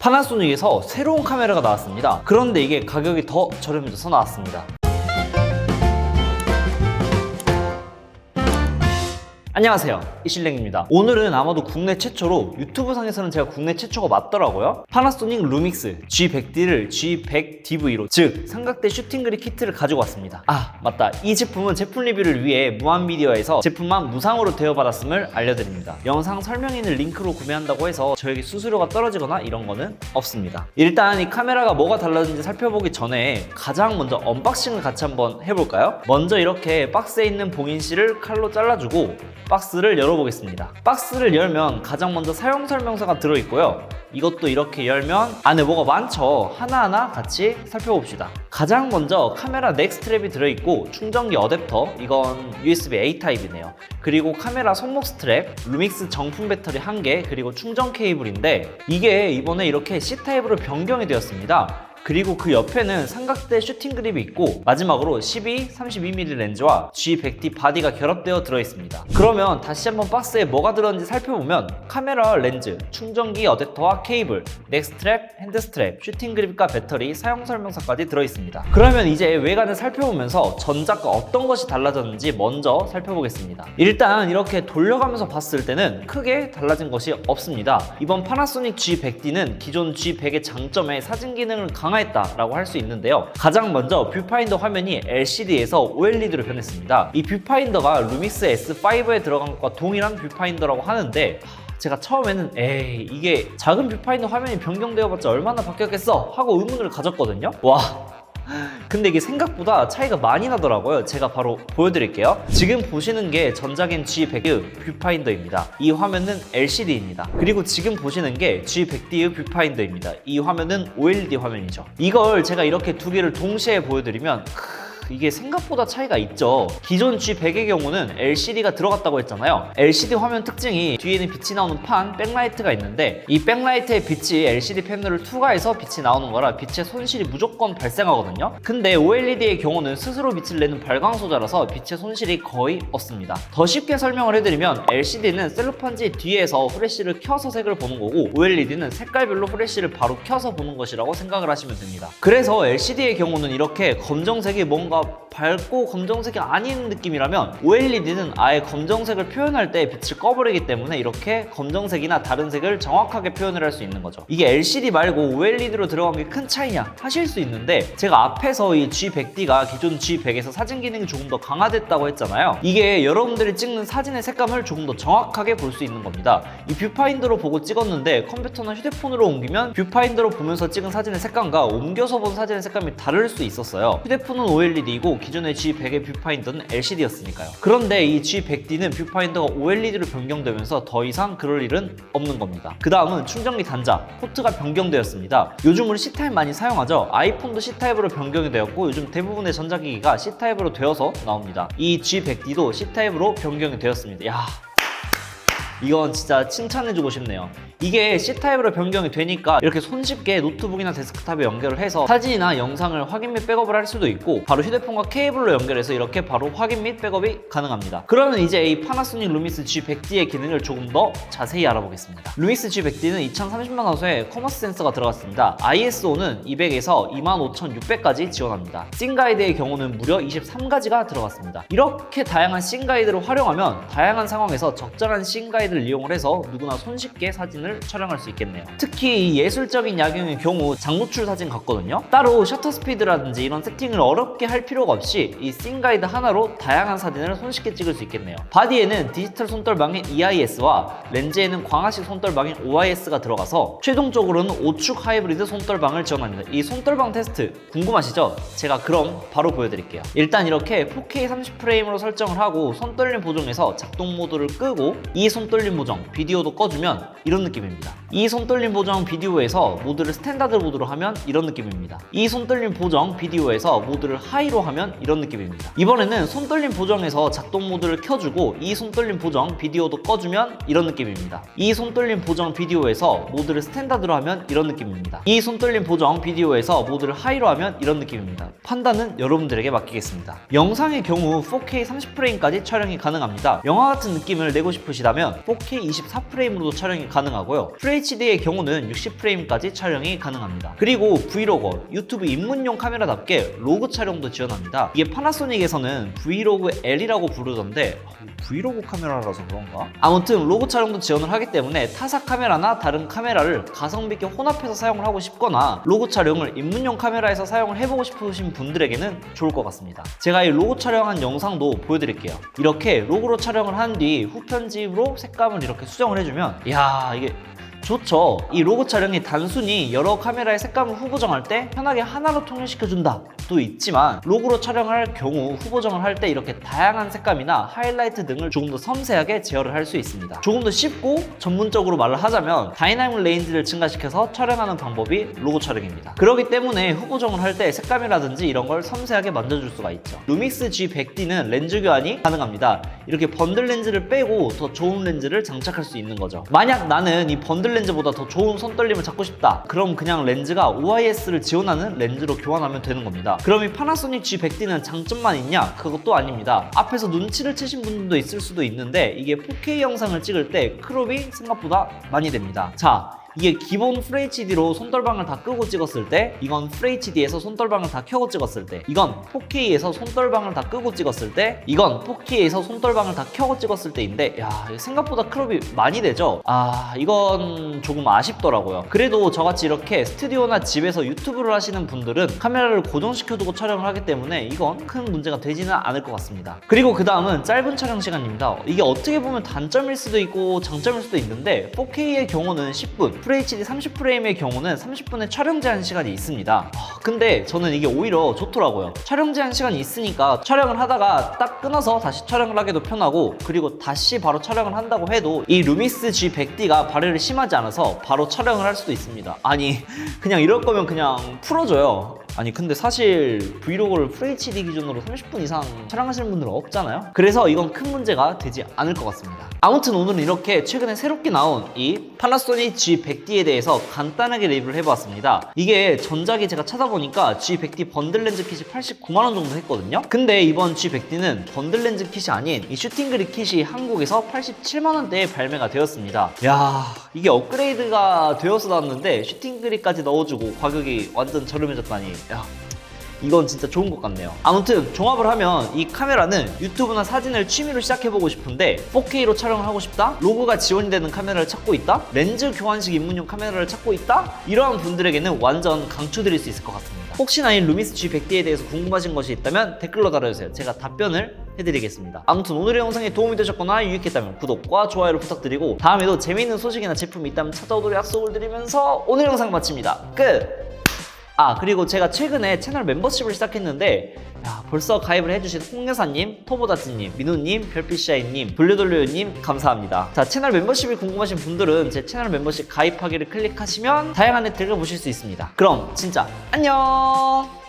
파나소닉에서 새로운 카메라가 나왔습니다. 그런데 이게 가격이 더 저렴해져서 나왔습니다. 안녕하세요, 이실랭입니다. 오늘은 아마도 국내 최초로, 유튜브 상에서는 제가 국내 최초가 맞더라고요. 파나소닉 루믹스 G100D를 G100DV로, 즉 삼각대 슈팅그립 키트를 가지고 왔습니다. 아 맞다, 이 제품은 제품 리뷰를 위해 무한미디어에서 제품만 무상으로 대여받았음을 알려드립니다. 영상 설명에 있는 링크로 구매한다고 해서 저에게 수수료가 떨어지거나 이런 거는 없습니다. 일단 이 카메라가 뭐가 달라진지 살펴보기 전에 가장 먼저 언박싱을 같이 한번 해볼까요? 먼저 이렇게 박스에 있는 봉인실을 칼로 잘라주고 박스를 열어보겠습니다. 박스를 열면 가장 먼저 사용 설명서가 들어있고요. 이것도 이렇게 열면 안에 뭐가 많죠? 하나하나 같이 살펴봅시다. 가장 먼저 카메라 넥 스트랩이 들어있고 충전기 어댑터, 이건 USB-A 타입이네요. 그리고 카메라 손목 스트랩, 루믹스 정품 배터리 1개, 그리고 충전 케이블인데 이게 이번에 이렇게 C타입으로 변경이 되었습니다. 그리고 그 옆에는 삼각대 슈팅 그립이 있고 마지막으로 12, 32mm 렌즈와 G100D 바디가 결합되어 들어있습니다. 그러면 다시 한번 박스에 뭐가 들었는지 살펴보면 카메라 렌즈, 충전기 어댑터와 케이블, 넥 스트랩, 핸드 스트랩, 슈팅 그립과 배터리, 사용 설명서까지 들어있습니다. 그러면 이제 외관을 살펴보면서 전작과 어떤 것이 달라졌는지 먼저 살펴보겠습니다. 일단 이렇게 돌려가면서 봤을 때는 크게 달라진 것이 없습니다. 이번 파나소닉 G100D는 기존 G100의 장점에 사진 기능을 강화했다라고 할 수 있는데요. 가장 먼저 뷰파인더 화면이 LCD에서 OLED로 변했습니다. 이 뷰파인더가 루믹스 S5에 들어간 것과 동일한 뷰파인더라고 하는데 제가 처음에는 이게 작은 뷰파인더 화면이 변경되어봤자 얼마나 바뀌었겠어 하고 의문을 가졌거든요. 근데 이게 생각보다 차이가 많이 나더라고요. 제가 바로 보여드릴게요. 지금 보시는 게 전작인 G100의 뷰파인더입니다. 이 화면은 LCD입니다. 그리고 지금 보시는 게 G100D의 뷰파인더입니다. 이 화면은 OLED 화면이죠. 이걸 제가 이렇게 두 개를 동시에 보여드리면 이게 생각보다 차이가 있죠. 기존 G100의 경우는 LCD가 들어갔다고 했잖아요. LCD 화면 특징이 뒤에는 빛이 나오는 판, 백라이트가 있는데 이 백라이트의 빛이 LCD 패널을 투과해서 빛이 나오는 거라 빛의 손실이 무조건 발생하거든요. 근데 OLED의 경우는 스스로 빛을 내는 발광 소자라서 빛의 손실이 거의 없습니다. 더 쉽게 설명을 해드리면 LCD는 셀로판지 뒤에서 후레쉬를 켜서 색을 보는 거고 OLED는 색깔별로 후레쉬를 바로 켜서 보는 것이라고 생각을 하시면 됩니다. 그래서 LCD의 경우는 이렇게 검정색이 뭔가 밝고 검정색이 아닌 느낌이라면 OLED는 아예 검정색을 표현할 때 빛을 꺼버리기 때문에 이렇게 검정색이나 다른 색을 정확하게 표현을 할 수 있는 거죠. 이게 LCD 말고 OLED로 들어간 게 큰 차이냐 하실 수 있는데 제가 앞에서 이 G100D가 기존 G100에서 사진 기능이 조금 더 강화됐다고 했잖아요. 이게 여러분들이 찍는 사진의 색감을 조금 더 정확하게 볼 수 있는 겁니다. 이 뷰파인더로 보고 찍었는데 컴퓨터나 휴대폰으로 옮기면 뷰파인더로 보면서 찍은 사진의 색감과 옮겨서 본 사진의 색감이 다를 수 있었어요. 휴대폰은 OLED이고 기존의 G100의 뷰파인더는 LCD였으니까요. 그런데 이 G100D는 뷰파인더가 OLED로 변경되면서 더 이상 그럴 일은 없는 겁니다. 그 다음은 충전기 단자, 포트가 변경되었습니다. 요즘 우리 C타입 많이 사용하죠? 아이폰도 C타입으로 변경이 되었고 요즘 대부분의 전자기기가 C타입으로 되어서 나옵니다. 이 G100D도 C타입으로 변경이 되었습니다. 이건 진짜 칭찬해주고 싶네요. 이게 C타입으로 변경이 되니까 이렇게 손쉽게 노트북이나 데스크탑에 연결을 해서 사진이나 영상을 확인 및 백업을 할 수도 있고 바로 휴대폰과 케이블로 연결해서 이렇게 바로 확인 및 백업이 가능합니다. 그러면 이제 이 파나소닉 루믹스 G100D의 기능을 조금 더 자세히 알아보겠습니다. 루믹스 G100D는 2030만 화소의 커머스 센서가 들어갔습니다. ISO는 200에서 25600까지 지원합니다. 씬가이드의 경우는 무려 23가지가 들어갔습니다. 이렇게 다양한 씬가이드를 활용하면 다양한 상황에서 적절한 씬가이드를 이용을 해서 누구나 손쉽게 사진을 촬영할 수 있겠네요. 특히 이 예술적인 야경의 경우 장노출 사진 같거든요. 따로 셔터 스피드라든지 이런 세팅을 어렵게 할 필요가 없이 이 씬가이드 하나로 다양한 사진을 손쉽게 찍을 수 있겠네요. 바디에는 디지털 손떨방인 EIS와 렌즈에는 광학식 손떨방인 OIS가 들어가서 최종적으로는 5축 하이브리드 손떨방을 지원합니다. 이 손떨방 테스트 궁금하시죠? 제가 그럼 바로 보여드릴게요. 일단 이렇게 4K 30프레임으로 설정을 하고 손떨림 보정에서 작동 모드를 끄고 이 손떨림 보정 비디오도 꺼주면 이런 느낌입니다. 이 손떨림 보정 비디오에서 모드를 스탠다드 모드로 하면 이런 느낌입니다. 이 손떨림 보정 비디오에서 모드를 하이로 하면 이런 느낌입니다. 이번에는 손떨림 보정에서 작동 모드를 켜주고 이 손떨림 보정 비디오도 꺼주면 이런 느낌입니다. 이 손떨림 보정 비디오에서 모드를 스탠다드로 하면 이런 느낌입니다. 이 손떨림 보정 비디오에서 모드를 하이로 하면 이런 느낌입니다. 판단은 여러분들에게 맡기겠습니다. 영상의 경우 4K 30프레임까지 촬영이 가능합니다. 영화 같은 느낌을 내고 싶으시다면 4K 24프레임으로도 촬영이 가능하고요. 가능하고요. FHD의 경우는 60프레임까지 촬영이 가능합니다. 그리고 브이로거, 유튜브 입문용 카메라답게 로그 촬영도 지원합니다. 이게 파나소닉에서는 브이로그 L이라고 부르던데 브이로그 카메라라서 그런가? 아무튼 로그 촬영도 지원을 하기 때문에 타사 카메라나 다른 카메라를 가성비 있게 혼합해서 사용을 하고 싶거나 로그 촬영을 입문용 카메라에서 사용을 해보고 싶으신 분들에게는 좋을 것 같습니다. 제가 이 로그 촬영한 영상도 보여드릴게요. 이렇게 로그로 촬영을 한 뒤 후편집으로 색감을 이렇게 수정을 해주면 이야 이게 좋죠. 이 로고 촬영이 단순히 여러 카메라의 색감을 후보정할 때 편하게 하나로 통일시켜준다 도 있지만 로고로 촬영할 경우 후보정을 할 때 이렇게 다양한 색감이나 하이라이트 등을 조금 더 섬세하게 제어를 할 수 있습니다. 조금 더 쉽고 전문적으로 말을 하자면 다이나믹 레인지를 증가시켜서 촬영하는 방법이 로고 촬영입니다. 그렇기 때문에 후보정을 할 때 색감이라든지 이런 걸 섬세하게 만져줄 수가 있죠. 루믹스 G100D는 렌즈 교환이 가능합니다. 이렇게 번들 렌즈를 빼고 더 좋은 렌즈를 장착할 수 있는 거죠. 만약 나는 이 번들 렌즈보다 더 좋은 손떨림을 잡고 싶다. 그럼 그냥 렌즈가 OIS를 지원하는 렌즈로 교환하면 되는 겁니다. 그럼 이 파나소닉 G100D는 장점만 있냐? 그것도 아닙니다. 앞에서 눈치를 채신 분들도 있을 수도 있는데 이게 4K 영상을 찍을 때 크롭이 생각보다 많이 됩니다. 자, 이게 기본 FHD로 손떨방을 다 끄고 찍었을 때, 이건 FHD에서 손떨방을 다 켜고 찍었을 때, 이건 4K에서 손떨방을 다 끄고 찍었을 때, 이건 4K에서 손떨방을 다 켜고 찍었을 때인데 야, 생각보다 크롭이 많이 되죠? 아, 이건 조금 아쉽더라고요. 그래도 저같이 이렇게 스튜디오나 집에서 유튜브를 하시는 분들은 카메라를 고정시켜두고 촬영을 하기 때문에 이건 큰 문제가 되지는 않을 것 같습니다. 그리고 그 다음은 짧은 촬영 시간입니다. 이게 어떻게 보면 단점일 수도 있고 장점일 수도 있는데 4K의 경우는 10분, FHD 30프레임의 경우는 30분의 촬영 제한 시간이 있습니다. 근데 저는 이게 오히려 좋더라고요. 촬영 제한 시간이 있으니까 촬영을 하다가 딱 끊어서 다시 촬영을 하기도 편하고, 그리고 다시 바로 촬영을 한다고 해도 이 루믹스 G100D가 발열이 심하지 않아서 바로 촬영을 할 수도 있습니다. 아니 그냥 이럴 거면 그냥 풀어줘요. 아니 근데 사실 브이로그를 FHD 기준으로 30분 이상 촬영하시는 분들은 없잖아요. 그래서 이건 큰 문제가 되지 않을 것 같습니다. 아무튼 오늘은 이렇게 최근에 새롭게 나온 이 파나소닉 G100D에 대해서 간단하게 리뷰를 해보았습니다. 이게 전작이 제가 찾아보니까 G100D 번들 렌즈 킷이 89만원 정도 했거든요. 근데 이번 G100D는 번들 렌즈 킷이 아닌 이 슈팅 그립 킷이 한국에서 87만원대에 발매가 되었습니다. 야, 이게 업그레이드가 되어서 나왔는데 슈팅 그립까지 넣어주고 가격이 완전 저렴해졌다니, 야, 이건 진짜 좋은 것 같네요. 아무튼 종합을 하면 이 카메라는 유튜브나 사진을 취미로 시작해보고 싶은데 4K로 촬영을 하고 싶다? 로그가 지원이 되는 카메라를 찾고 있다? 렌즈 교환식 입문용 카메라를 찾고 있다? 이러한 분들에게는 완전 강추드릴 수 있을 것 같습니다. 혹시나 이 루믹스 G100D에 대해서 궁금하신 것이 있다면 댓글로 달아주세요. 제가 답변을 해드리겠습니다. 아무튼 오늘의 영상이 도움이 되셨거나 유익했다면 구독과 좋아요를 부탁드리고 다음에도 재미있는 소식이나 제품이 있다면 찾아오도록 약속을 드리면서 오늘 영상 마칩니다. 끝! 아, 그리고 제가 최근에 채널 멤버십을 시작했는데 야, 벌써 가입을 해주신 홍여사님, 토보다즈님, 민우님, 별빛샤이님, 블루돌류님 감사합니다. 자, 채널 멤버십이 궁금하신 분들은 제 채널 membership 가입하기를 클릭하시면 다양한 혜택을 보실 수 있습니다. 그럼 진짜 안녕!